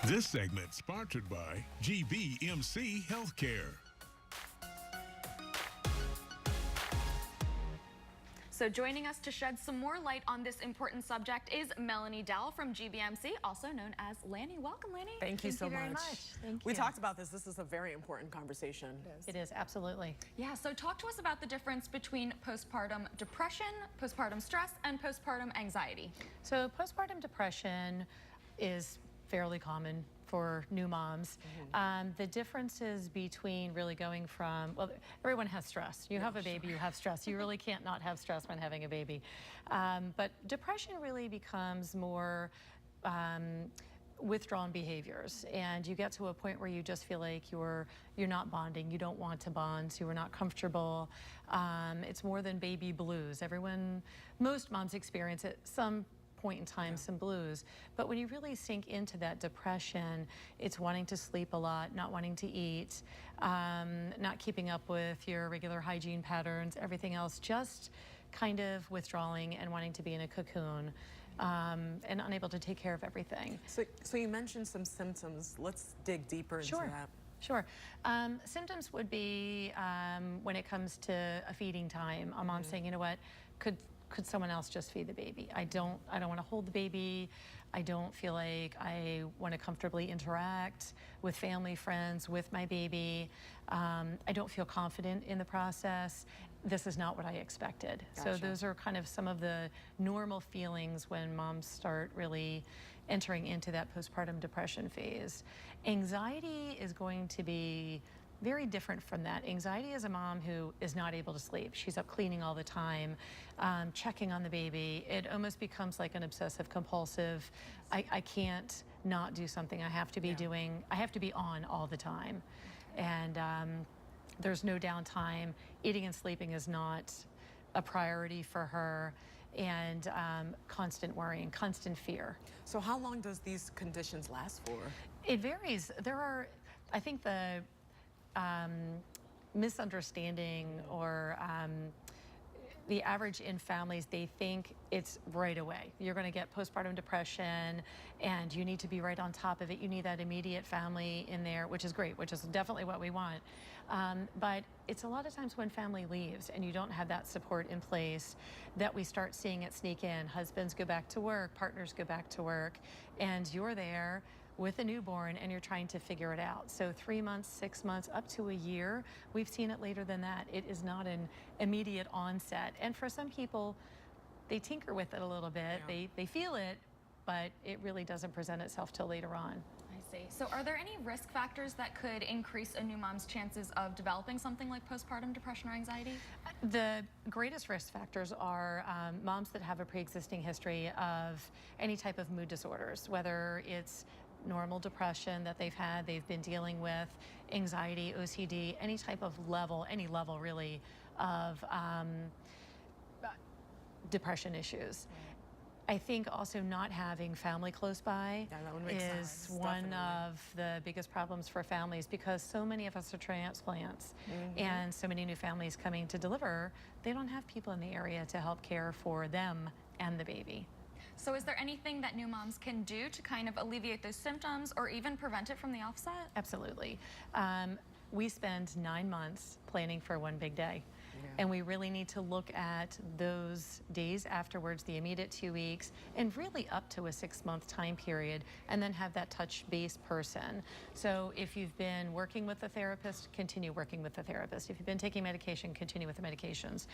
This segment sponsored by GBMC Healthcare. So joining us to shed some more light on this important subject is Melanie Dowell from GBMC, also known as Lanny. Welcome, Lanny. Thank you so very much. Thank you. We talked about this. This is a very important conversation. It is, absolutely. Yeah, so talk to us about the difference between postpartum depression, postpartum stress, and postpartum anxiety. So postpartum depression is fairly common for new moms. The differences between really going from, well, everyone has stress. You have a baby, you have stress. You really can't not have stress when having a baby. But depression really becomes more withdrawn behaviors, and you get to a point where you just feel like you're not bonding, you don't want to bond, you are not comfortable. It's more than baby blues. Most moms experience at some point in time some blues, but when you really sink into that depression, it's wanting to sleep a lot, not wanting to eat, not keeping up with your regular hygiene patterns, everything else, just kind of withdrawing and wanting to be in a cocoon, and unable to take care of everything. So you mentioned some symptoms. Let's dig deeper into that. Sure. Symptoms would be when it comes to a feeding time, a mom saying, you know what, could someone else just feed the baby? I don't want to hold the baby. I don't feel like I want to comfortably interact with family, friends, with my baby. I don't feel confident in the process. This is not what I expected. Gotcha. So those are kind of some of the normal feelings when moms start really entering into that postpartum depression phase. Anxiety is going to be very different from that. Anxiety is a mom who is not able to sleep. She's up cleaning all the time, checking on the baby. It almost becomes like an obsessive compulsive, I can't not do something. I have to be doing, I have to be on all the time. And there's no downtime. Eating and sleeping is not a priority for her. And constant worrying, constant fear. So how long does these conditions last for? It varies. There are, I think the misunderstanding or the average in families, they think it's right away. You're going to get postpartum depression and you need to be right on top of it. You need that immediate family in there, which is great, which is definitely what we want. But it's a lot of times when family leaves and you don't have that support in place that we start seeing it sneak in. Husbands go back to work, partners go back to work, and you're there with a newborn and you're trying to figure it out. So 3 months, 6 months, up to a year, we've seen it later than that. It is not an immediate onset. And for some people, they tinker with it a little bit. They feel it, but it really doesn't present itself till later on. I see. So are there any risk factors that could increase a new mom's chances of developing something like postpartum depression or anxiety? The greatest risk factors are moms that have a pre-existing history of any type of mood disorders, whether it's normal depression that they've been dealing with, anxiety, OCD, any type of level, any level really of depression issues. I think also not having family close by is one of the biggest problems for families, because so many of us are transplants and so many new families coming to deliver, they don't have people in the area to help care for them and the baby. So is there anything that new moms can do to kind of alleviate those symptoms or even prevent it from the offset? Absolutely. We spend 9 months planning for one big day. And we really need to look at those days afterwards, the immediate 2 weeks, and really up to a 6-month time period, and then have that touch base person. So if you've been working with a therapist, continue working with the therapist. If you've been taking medication, continue with the medications.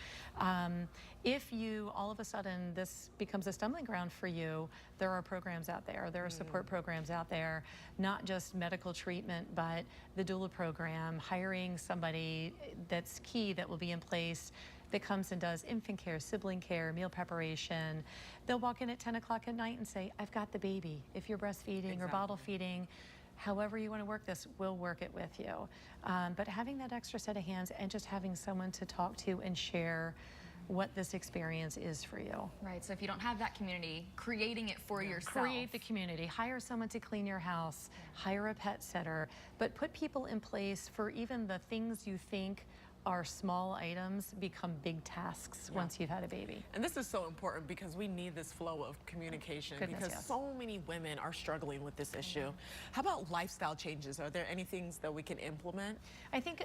If you, all of a sudden, this becomes a stumbling ground for you, there are programs out there. There are support programs out there, not just medical treatment, but the doula program, hiring somebody that's key that will be in place that comes and does infant care, sibling care, meal preparation. They'll walk in at 10 o'clock at night and say, I've got the baby. If you're breastfeeding or bottle feeding, however you want to work this, we'll work it with you. But having that extra set of hands and just having someone to talk to and share what this experience is for you. Right, so if you don't have that community, creating it for yourself. Create the community, hire someone to clean your house, hire a pet sitter, but put people in place for even the things you think our small items become big tasks once you've had a baby. And this is so important because we need this flow of communication because so many women are struggling with this issue. How about lifestyle changes? Are there any things that we can implement? I think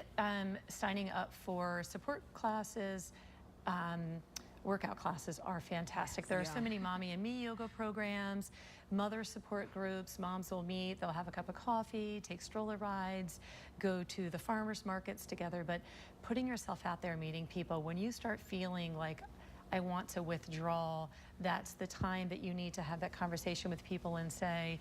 signing up for support classes, workout classes are fantastic. There are so many Mommy and Me yoga programs, mother support groups. Moms will meet, they'll have a cup of coffee, take stroller rides, go to the farmers markets together. But putting yourself out there, meeting people, when you start feeling like I want to withdraw, that's the time that you need to have that conversation with people and say,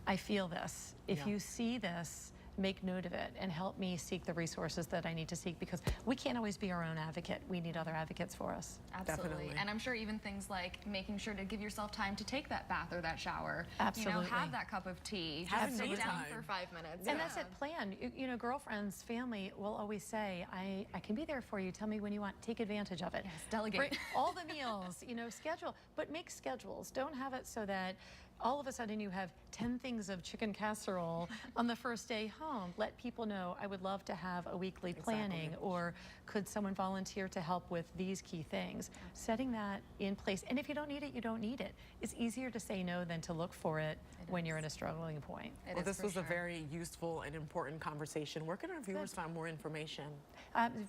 I feel this. If you see this, make note of it and help me seek the resources that I need to seek, because we can't always be our own advocate. We need other advocates for us. Absolutely. Definitely. And I'm sure even things like making sure to give yourself time to take that bath or that shower. Absolutely. You know, have that cup of tea. Have Just sit me down time. for 5 minutes. And that's it, plan. You know, girlfriends, family will always say, I can be there for you. Tell me when you want. Take advantage of it. Yes, delegate. Bring all the meals, you know, schedule. But make schedules. Don't have it so that all of a sudden you have 10 things of chicken casserole on the first day home. Let people know, I would love to have a weekly planning, or could someone volunteer to help with these key things? Setting that in place. And if you don't need it, you don't need it. It's easier to say no than to look for it when you're in a struggling point. Well, this was a very useful and important conversation. Where can our viewers find more information?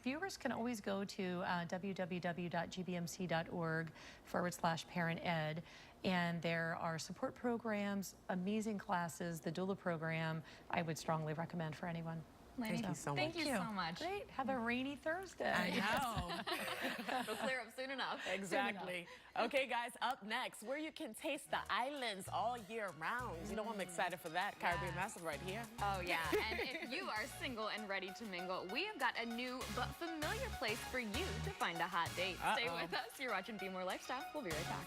Viewers can always go to www.gbmc.org/parent-ed, and there are support programs, amazing classes, the Doula program I would strongly recommend for anyone. Lanny, Thank you so much. Thank you so much. Great. Have a rainy Thursday. I know. It'll clear up soon enough. Exactly. Okay, guys, up next, where you can taste the islands all year round. You know, I'm excited for that. Caribbean Massive right here. Oh, yeah. And if you are single and ready to mingle, we have got a new but familiar place for you to find a hot date. Stay with us. You're watching Be More Lifestyle. We'll be right back.